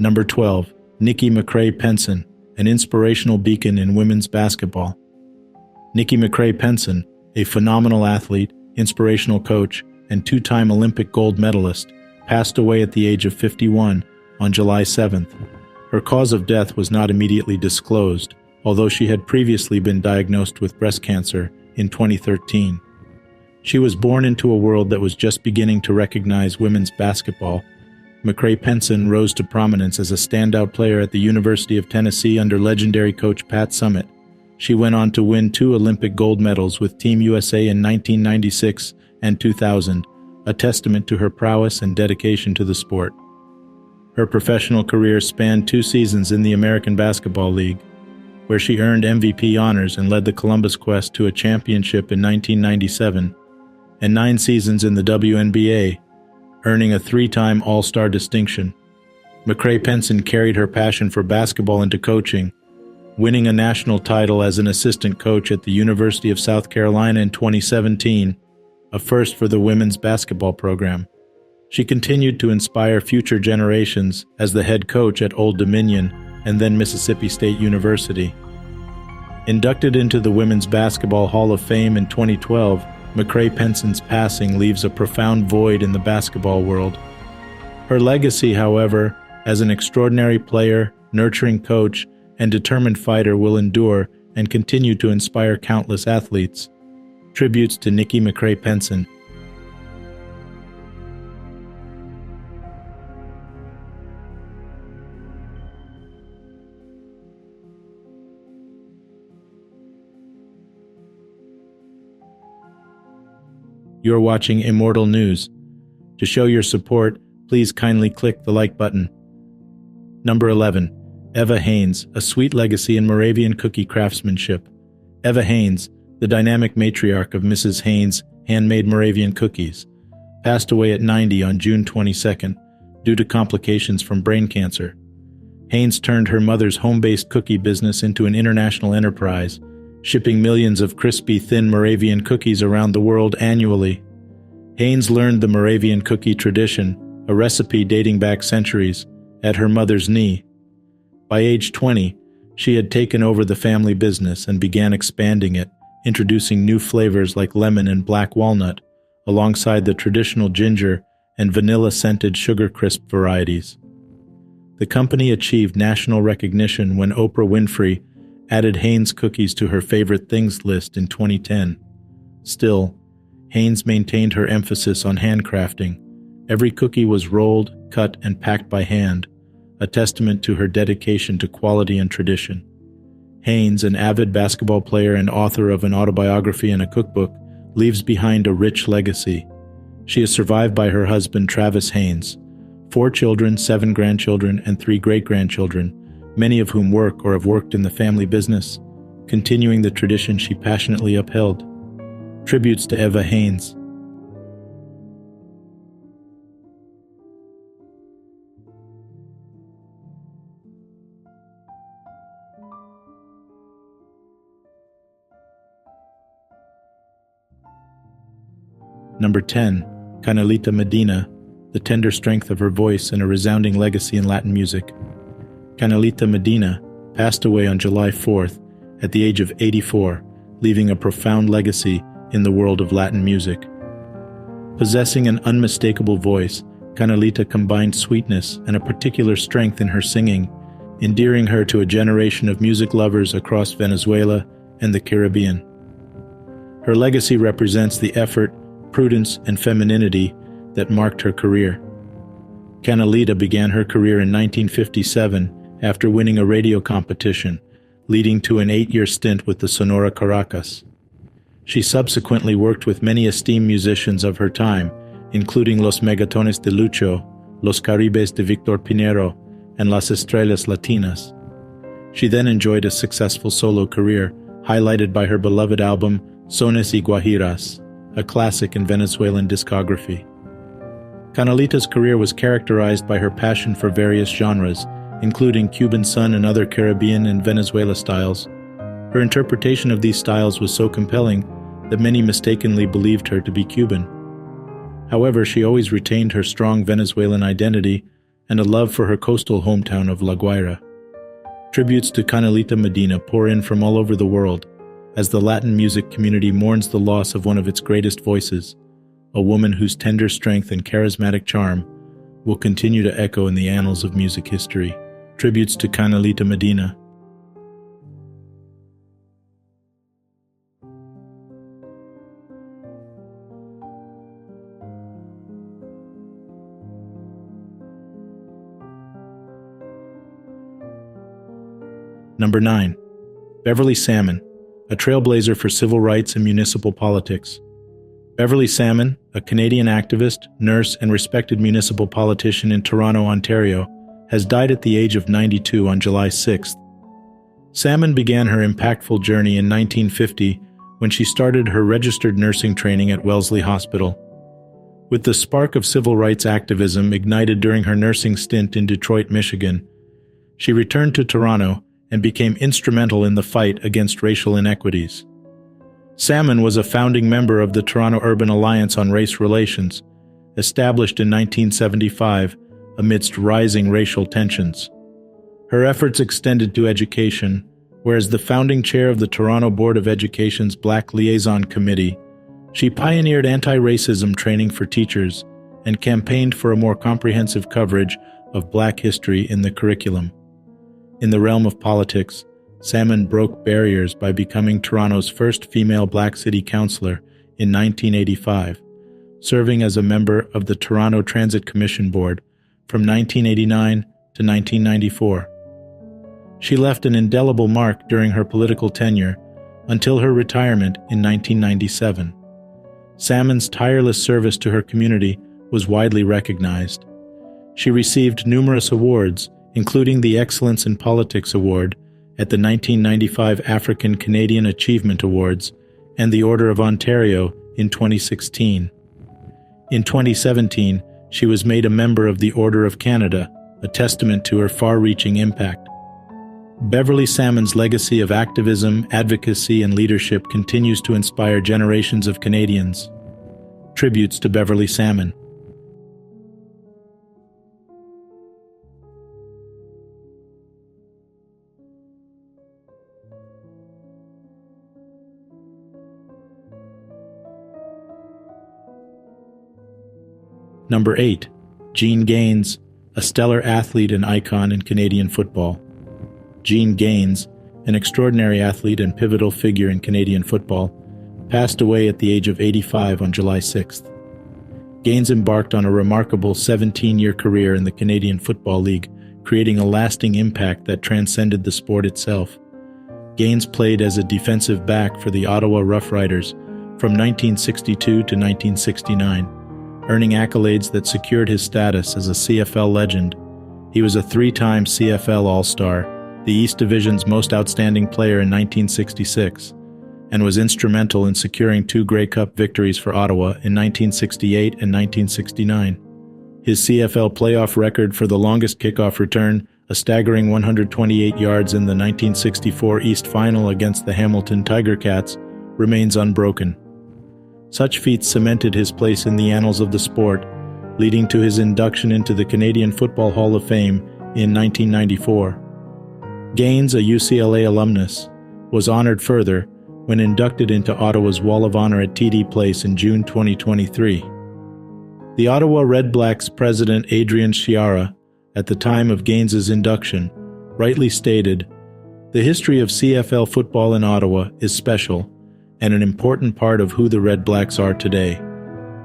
Number 12. Nikki McCray-Penson, an inspirational beacon in women's basketball. Nikki McCray-Penson, a phenomenal athlete, inspirational coach, and two-time Olympic gold medalist, passed away at the age of 51 on July 7th. Her cause of death was not immediately disclosed, although she had previously been diagnosed with breast cancer in 2013. She was born into a world that was just beginning to recognize women's basketball. McCray-Penson rose to prominence as a standout player at the University of Tennessee under legendary coach Pat Summitt. She went on to win 2 Olympic gold medals with Team USA in 1996 and 2000, a testament to her prowess and dedication to the sport. Her professional career spanned 2 seasons in the American Basketball League, where she earned MVP honors and led the Columbus Quest to a championship in 1997, and 9 seasons in the WNBA, earning a 3-time All-Star distinction. McCray-Penson carried her passion for basketball into coaching, winning a national title as an assistant coach at the University of South Carolina in 2017, a first for the women's basketball program. She continued to inspire future generations as the head coach at Old Dominion and then Mississippi State University. Inducted into the Women's Basketball Hall of Fame in 2012, McCray-Penson's passing leaves a profound void in the basketball world. Her legacy, however, as an extraordinary player, nurturing coach, and determined fighter will endure and continue to inspire countless athletes. Tributes to Nikki McCray-Penson. You're watching Immortal News. To show your support, please kindly click the like button. Number 11. Evva Hanes, a sweet legacy in Moravian cookie craftsmanship. Evva Hanes, the dynamic matriarch of Mrs. Haynes' Hand-Made Moravian Cookies, passed away at 90 on June 22nd due to complications from brain cancer. Haynes turned her mother's home-based cookie business into an international enterprise, shipping millions of crispy, thin Moravian cookies around the world annually. Haynes learned the Moravian cookie tradition, a recipe dating back centuries, at her mother's knee. By age 20, she had taken over the family business and began expanding it, introducing new flavors like lemon and black walnut, alongside the traditional ginger and vanilla-scented sugar crisp varieties. The company achieved national recognition when Oprah Winfrey added Haynes cookies to her favorite things list in 2010. Still, Haynes maintained her emphasis on handcrafting. Every cookie was rolled, cut, and packed by hand, a testament to her dedication to quality and tradition. Haynes, an avid basketball player and author of an autobiography and a cookbook, leaves behind a rich legacy. She is survived by her husband, Travis Haynes, 4 children, 7 grandchildren, and 3 great-grandchildren, many of whom work or have worked in the family business, continuing the tradition she passionately upheld. Tributes to Evva Hanes. Number 10. Canelita Medina, the tender strength of her voice and a resounding legacy in Latin music. Canalita Medina passed away on July 4th at the age of 84, leaving a profound legacy in the world of Latin music. Possessing an unmistakable voice, Canalita combined sweetness and a particular strength in her singing, endearing her to a generation of music lovers across Venezuela and the Caribbean. Her legacy represents the effort, prudence, and femininity that marked her career. Canalita began her career in 1957 after winning a radio competition, leading to an 8-year stint with the Sonora Caracas. She subsequently worked with many esteemed musicians of her time, including Los Megatones de Lucho, Los Caribes de Victor Pinero, and Las Estrellas Latinas. She then enjoyed a successful solo career, highlighted by her beloved album Sones y Guajiras, a classic in Venezuelan discography. Canalita's career was characterized by her passion for various genres, including Cuban son and other Caribbean and Venezuela styles. Her interpretation of these styles was so compelling that many mistakenly believed her to be Cuban. However, she always retained her strong Venezuelan identity and a love for her coastal hometown of La Guaira. Tributes to Canalita Medina pour in from all over the world as the Latin music community mourns the loss of one of its greatest voices, a woman whose tender strength and charismatic charm will continue to echo in the annals of music history. Tributes to Canalita Medina. Number 9. Beverly Salmon, a trailblazer for civil rights and municipal politics. Beverly Salmon, a Canadian activist, nurse, and respected municipal politician in Toronto, Ontario, has died at the age of 92 on July 6th. Salmon began her impactful journey in 1950 when she started her registered nursing training at Wellesley Hospital. With the spark of civil rights activism ignited during her nursing stint in Detroit, Michigan, she returned to Toronto and became instrumental in the fight against racial inequities. Salmon was a founding member of the Toronto Urban Alliance on Race Relations, established in 1975 amidst rising racial tensions. Her efforts extended to education, where as the founding chair of the Toronto Board of Education's Black Liaison Committee, she pioneered anti-racism training for teachers and campaigned for a more comprehensive coverage of Black history in the curriculum. In the realm of politics, Salmon broke barriers by becoming Toronto's first female Black city councillor in 1985, serving as a member of the Toronto Transit Commission Board from 1989 to 1994. She left an indelible mark during her political tenure until her retirement in 1997. Salmon's tireless service to her community was widely recognized. She received numerous awards, including the Excellence in Politics Award at the 1995 African Canadian Achievement Awards and the Order of Ontario in 2016. In 2017, she was made a member of the Order of Canada, a testament to her far-reaching impact. Beverly Salmon's legacy of activism, advocacy, and leadership continues to inspire generations of Canadians. Tributes to Beverly Salmon. Number 8. Jean Gaines, a stellar athlete and icon in Canadian football. Jean Gaines, an extraordinary athlete and pivotal figure in Canadian football, passed away at the age of 85 on July 6th. Gaines embarked on a remarkable 17-year career in the Canadian Football League, creating a lasting impact that transcended the sport itself. Gaines played as a defensive back for the Ottawa Rough Riders from 1962 to 1969, earning accolades that secured his status as a CFL legend. He was a 3-time CFL All-Star, the East Division's most outstanding player in 1966, and was instrumental in securing 2 Grey Cup victories for Ottawa in 1968 and 1969. His CFL playoff record for the longest kickoff return, a staggering 128 yards in the 1964 East Final against the Hamilton Tiger Cats, remains unbroken. Such feats cemented his place in the annals of the sport, leading to his induction into the Canadian Football Hall of Fame in 1994. Gaines, a UCLA alumnus, was honored further when inducted into Ottawa's Wall of Honor at TD Place in June 2023. The Ottawa Red Blacks president Adrian Chiara, at the time of Gaines's induction, rightly stated, "The history of CFL football in Ottawa is special and an important part of who the Red Blacks are today."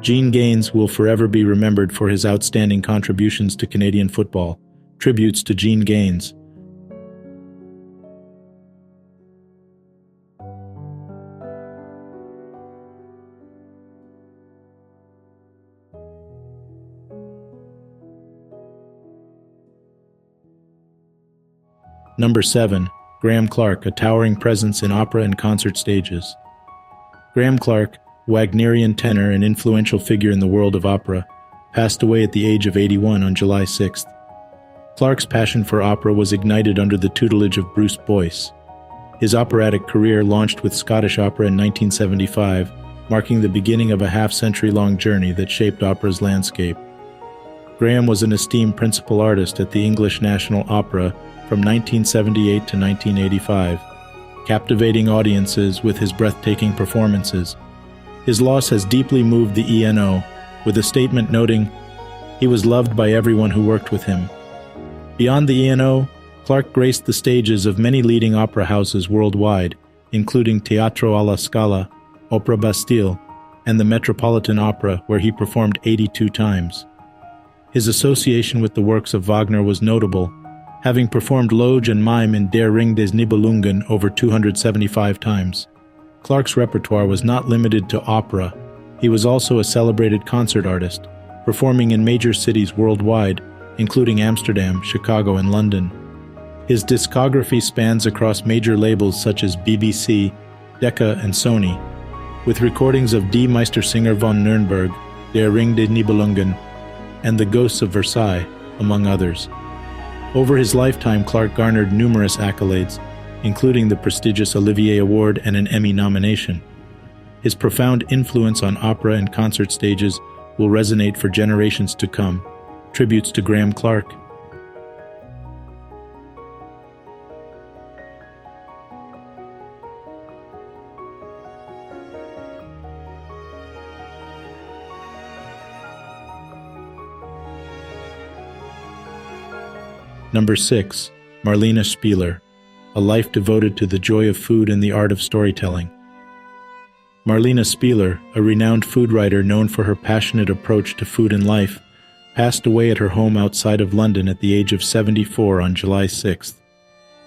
Jean Gaines will forever be remembered for his outstanding contributions to Canadian football. Tributes to Jean Gaines. Number 7. Graham Clark, a towering presence in opera and concert stages. Graham Clark, Wagnerian tenor and influential figure in the world of opera, passed away at the age of 81 on July 6th. Clark's passion for opera was ignited under the tutelage of Bruce Boyce. His operatic career launched with Scottish opera in 1975, marking the beginning of a half-century-long journey that shaped opera's landscape. Graham was an esteemed principal artist at the English National Opera from 1978 to 1985, captivating audiences with his breathtaking performances. His loss has deeply moved the ENO, with a statement noting, "He was loved by everyone who worked with him." Beyond the ENO, Clark graced the stages of many leading opera houses worldwide, including Teatro alla Scala, Opera Bastille, and the Metropolitan Opera, where he performed 82 times. His association with the works of Wagner was notable, having performed Loge and Mime in Der Ring des Nibelungen over 275 times. Clark's repertoire was not limited to opera. He was also a celebrated concert artist, performing in major cities worldwide, including Amsterdam, Chicago, and London. His discography spans across major labels such as BBC, Decca, and Sony, with recordings of Die Meistersinger von Nürnberg, Der Ring des Nibelungen, and The Ghosts of Versailles, among others. Over his lifetime, Clark garnered numerous accolades, including the prestigious Olivier Award and an Emmy nomination. His profound influence on opera and concert stages will resonate for generations to come. Tributes to Graham Clark. Number 6. Marlena Spieler, a life devoted to the joy of food and the art of storytelling. Marlena Spieler, a renowned food writer known for her passionate approach to food and life, passed away at her home outside of London at the age of 74 on July 6th.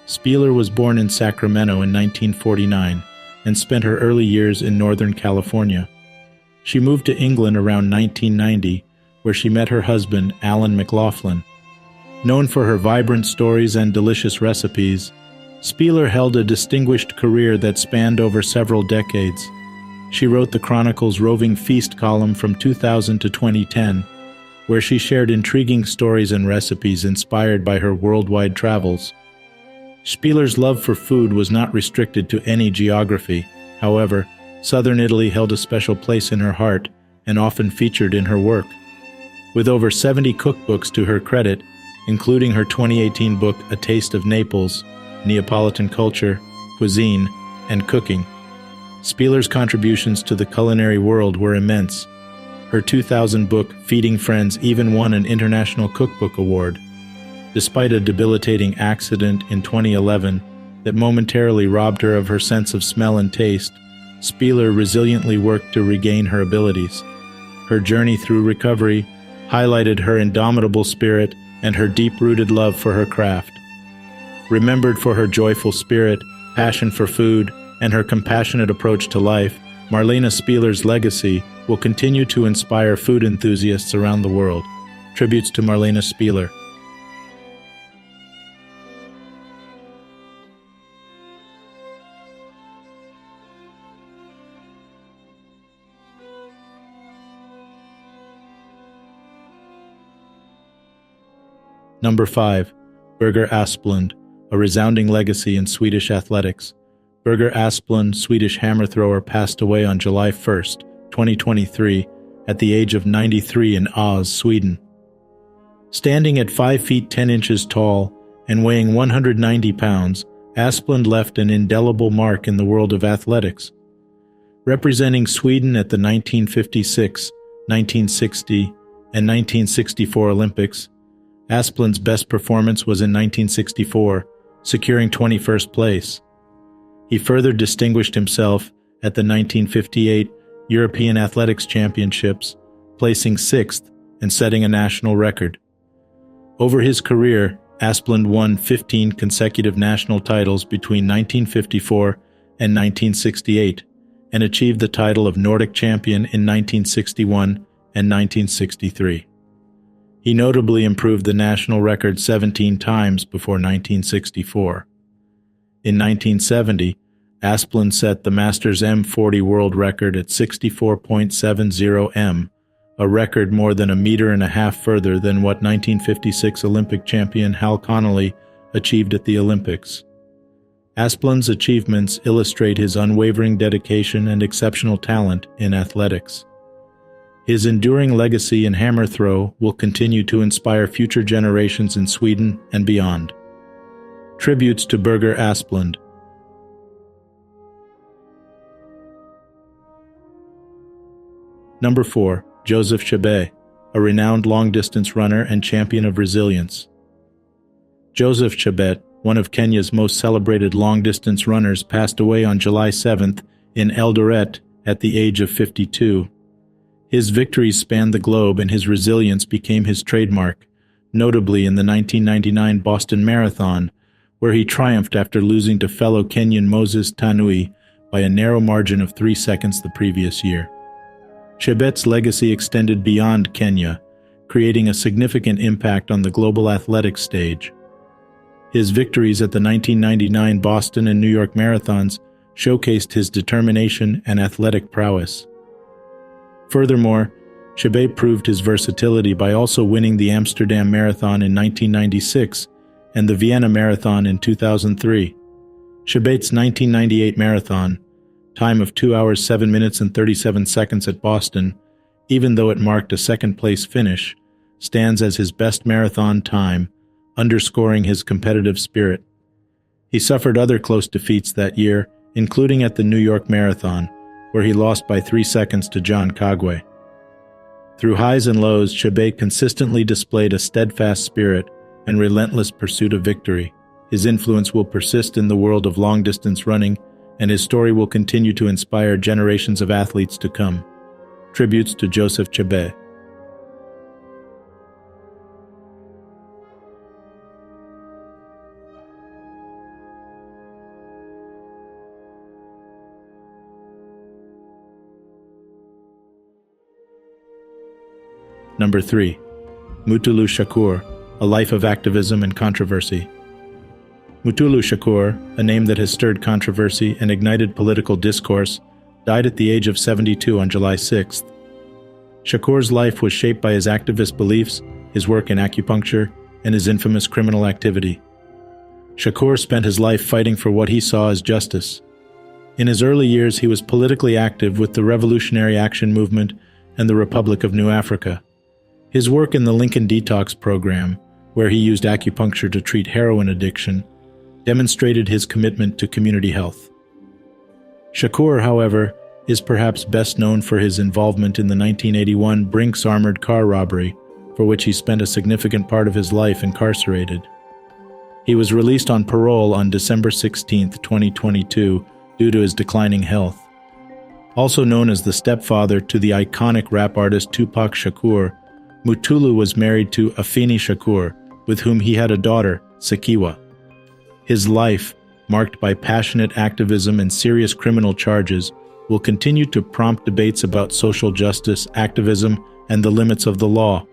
Spieler was born in Sacramento in 1949 and spent her early years in Northern California. She moved to England around 1990, where she met her husband, Alan McLaughlin. Known for her vibrant stories and delicious recipes, Spieler held a distinguished career that spanned over several decades. She wrote the Chronicle's Roving Feast column from 2000 to 2010, where she shared intriguing stories and recipes inspired by her worldwide travels. Spieler's love for food was not restricted to any geography. However, southern Italy held a special place in her heart and often featured in her work. With over 70 cookbooks to her credit, including her 2018 book A Taste of Naples, Neapolitan Culture, Cuisine, and Cooking, Spieler's contributions to the culinary world were immense. Her 2000 book, Feeding Friends, even won an International Cookbook Award. Despite a debilitating accident in 2011 that momentarily robbed her of her sense of smell and taste, Spieler resiliently worked to regain her abilities. Her journey through recovery highlighted her indomitable spirit and her deep-rooted love for her craft. Remembered for her joyful spirit, passion for food, and her compassionate approach to life, Marlena Spieler's legacy will continue to inspire food enthusiasts around the world. Tributes to Marlena Spieler. Number 5. Bertil Asplund, a resounding legacy in Swedish athletics. Bertil Asplund, Swedish hammer thrower, passed away on July 1st, 2023, at the age of 93 in Oz, Sweden. Standing at 5 feet 10 inches tall and weighing 190 pounds, Asplund left an indelible mark in the world of athletics. Representing Sweden at the 1956, 1960, and 1964 Olympics, Asplund's best performance was in 1964, securing 21st place. He further distinguished himself at the 1958 European Athletics Championships, placing 6th and setting a national record. Over his career, Asplund won 15 consecutive national titles between 1954 and 1968, and achieved the title of Nordic champion in 1961 and 1963. He notably improved the national record 17 times before 1964. In 1970, Asplund set the Masters M40 world record at 64.70 m, a record more than 1.5 meters further than what 1956 Olympic champion Hal Connolly achieved at the Olympics. Asplund's achievements illustrate his unwavering dedication and exceptional talent in athletics. His enduring legacy in hammer throw will continue to inspire future generations in Sweden and beyond. Tributes to Bertil Asplund. Number 4. Joseph Chebet, a renowned long-distance runner and champion of resilience. Joseph Chebet, one of Kenya's most celebrated long-distance runners, passed away on July 7th in Eldoret at the age of 52. His victories spanned the globe and his resilience became his trademark, notably in the 1999 Boston Marathon, where he triumphed after losing to fellow Kenyan Moses Tanui by a narrow margin of 3 seconds the previous year. Chebet's legacy extended beyond Kenya, creating a significant impact on the global athletics stage. His victories at the 1999 Boston and New York marathons showcased his determination and athletic prowess. Furthermore, Chebet proved his versatility by also winning the Amsterdam Marathon in 1996 and the Vienna Marathon in 2003. Chebet's 1998 marathon, time of 2 hours 7 minutes and 37 seconds at Boston, even though it marked a second-place finish, stands as his best marathon time, underscoring his competitive spirit. He suffered other close defeats that year, including at the New York Marathon, where he lost by 3 seconds to John Kagwe. Through highs and lows, Chebet consistently displayed a steadfast spirit and relentless pursuit of victory. His influence will persist in the world of long-distance running, and his story will continue to inspire generations of athletes to come. Tributes to Joseph Chebet. Number 3. Bertil Shakur, a life of activism and controversy. Bertil Shakur, a name that has stirred controversy and ignited political discourse, died at the age of 72 on July 6th. Shakur's life was shaped by his activist beliefs, his work in acupuncture, and his infamous criminal activity. Shakur spent his life fighting for what he saw as justice. In his early years, he was politically active with the Revolutionary Action Movement and the Republic of New Africa. His work in the Lincoln Detox program, where he used acupuncture to treat heroin addiction, demonstrated his commitment to community health. Shakur, however, is perhaps best known for his involvement in the 1981 Brinks armored car robbery, for which he spent a significant part of his life incarcerated. He was released on parole on December 16, 2022, due to his declining health. Also known as the stepfather to the iconic rap artist Tupac Shakur, Bertil was married to Afeni Shakur, with whom he had a daughter, Sekiwa. His life, marked by passionate activism and serious criminal charges, will continue to prompt debates about social justice, activism, and the limits of the law.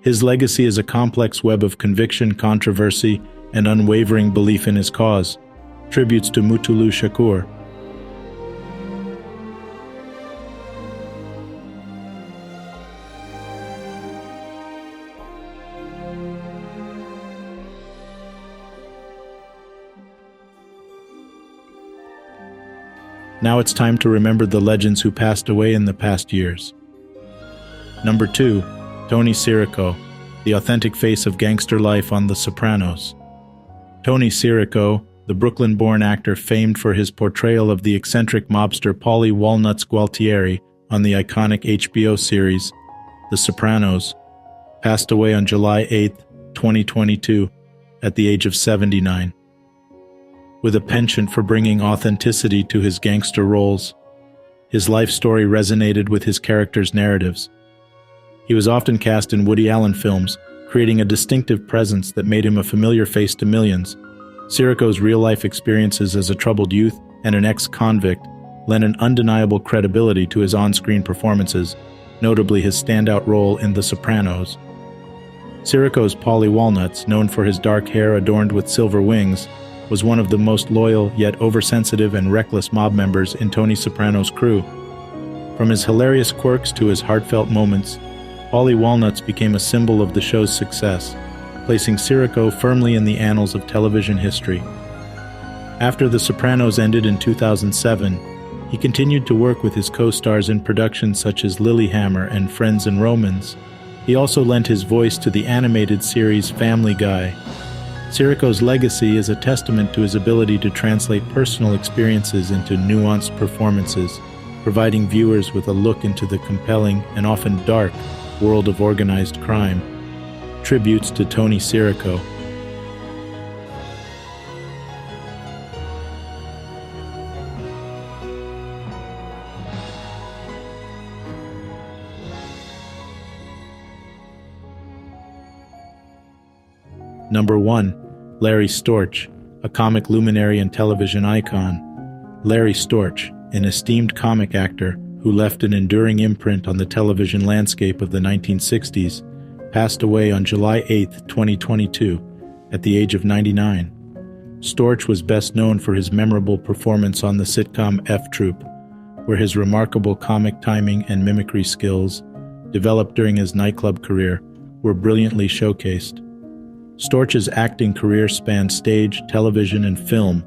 His legacy is a complex web of conviction, controversy, and unwavering belief in his cause. Tributes to Bertil Shakur. Now it's time to remember the legends who passed away in the past years. Number 2. Tony Sirico, the authentic face of gangster life on The Sopranos. Tony Sirico, the Brooklyn-born actor famed for his portrayal of the eccentric mobster Paulie Walnuts Gualtieri on the iconic HBO series The Sopranos, passed away on July 8, 2022, at the age of 79. With a penchant for bringing authenticity to his gangster roles, his life story resonated with his characters' narratives. He was often cast in Woody Allen films, creating a distinctive presence that made him a familiar face to millions. Sirico's real-life experiences as a troubled youth and an ex-convict lent an undeniable credibility to his on-screen performances, notably his standout role in The Sopranos. Sirico's Paulie Walnuts, known for his dark hair adorned with silver wings, was one of the most loyal yet oversensitive and reckless mob members in Tony Soprano's crew. From his hilarious quirks to his heartfelt moments, Paulie Walnuts became a symbol of the show's success, placing Sirico firmly in the annals of television history. After The Sopranos ended in 2007, He continued to work with his co-stars in productions such as Lilyhammer and Friends and Romans. He also lent his voice to the animated series Family Guy. Sirico's legacy is a testament to his ability to translate personal experiences into nuanced performances, providing viewers with a look into the compelling and often dark world of organized crime. Tributes to Tony Sirico. Number 1. Larry Storch, a comic luminary and television icon. Larry Storch, an esteemed comic actor who left an enduring imprint on the television landscape of the 1960s, passed away on July 8, 2022, at the age of 99. Storch was best known for his memorable performance on the sitcom F Troop, where his remarkable comic timing and mimicry skills, developed during his nightclub career, were brilliantly showcased. Storch's acting career spanned stage, television, and film.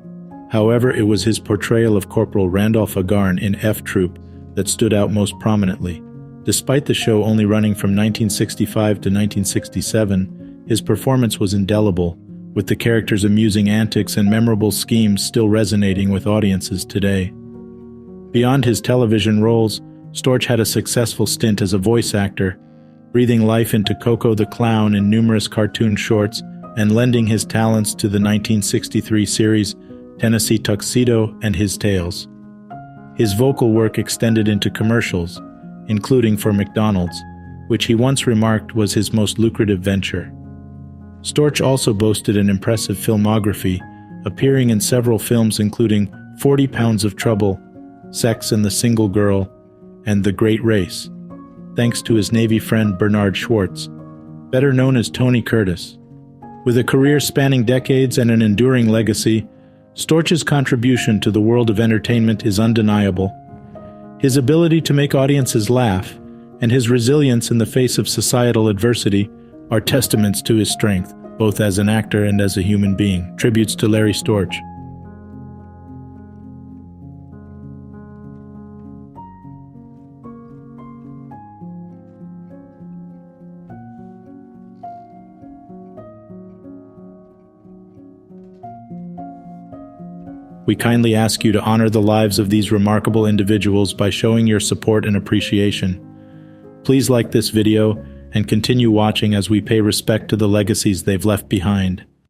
However, it was his portrayal of Corporal Randolph Agarn in F Troop that stood out most prominently. Despite the show only running from 1965 to 1967, his performance was indelible, with the character's amusing antics and memorable schemes still resonating with audiences today. Beyond his television roles, Storch had a successful stint as a voice actor, breathing life into Coco the Clown in numerous cartoon shorts and lending his talents to the 1963 series Tennessee Tuxedo and His Tales. His vocal work extended into commercials, including for McDonald's, which he once remarked was his most lucrative venture. Storch also boasted an impressive filmography, appearing in several films including 40 Pounds of Trouble, Sex and the Single Girl, and The Great Race, thanks to his Navy friend Bernard Schwartz, better known as Tony Curtis. With a career spanning decades and an enduring legacy, Storch's contribution to the world of entertainment is undeniable. His ability to make audiences laugh and his resilience in the face of societal adversity are testaments to his strength, both as an actor and as a human being. Tributes to Larry Storch. We kindly ask you to honor the lives of these remarkable individuals by showing your support and appreciation. Please like this video and continue watching as we pay respect to the legacies they've left behind.